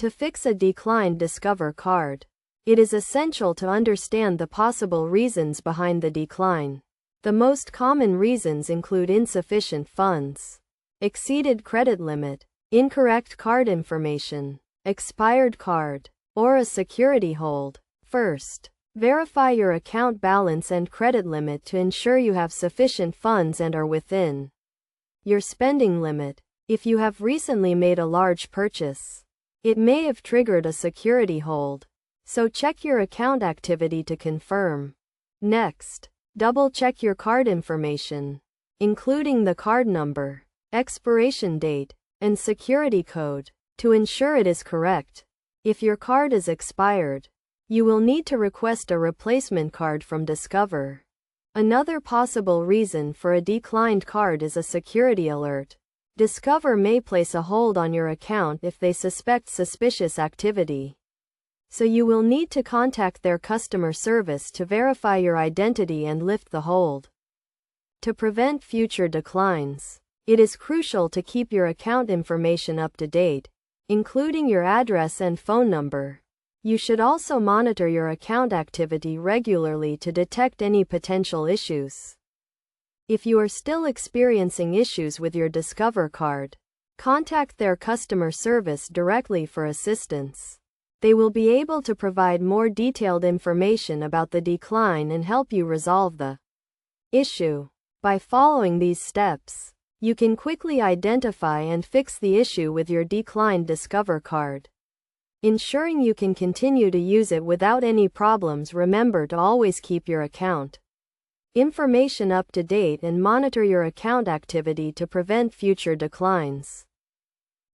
To fix a declined Discover card, it is essential to understand the possible reasons behind the decline. The most common reasons include insufficient funds, exceeded credit limit, incorrect card information, expired card, or a security hold. First, verify your account balance and credit limit to ensure you have sufficient funds and are within your spending limit. If you have recently made a large purchase, it may have triggered a security hold, so check your account activity to confirm. Next, double-check your card information, including the card number, expiration date, and security code, to ensure it is correct. If your card is expired, you will need to request a replacement card from Discover. Another possible reason for a declined card is a security alert. Discover may place a hold on your account if they suspect suspicious activity, so you will need to contact their customer service to verify your identity and lift the hold. To prevent future declines, it is crucial to keep your account information up to date, including your address and phone number. You should also monitor your account activity regularly to detect any potential issues. If you are still experiencing issues with your Discover card, contact their customer service directly for assistance. They will be able to provide more detailed information about the decline and help you resolve the issue. By following these steps, you can quickly identify and fix the issue with your declined Discover card, ensuring you can continue to use it without any problems. Remember to always keep your account information up to date and monitor your account activity to prevent future declines.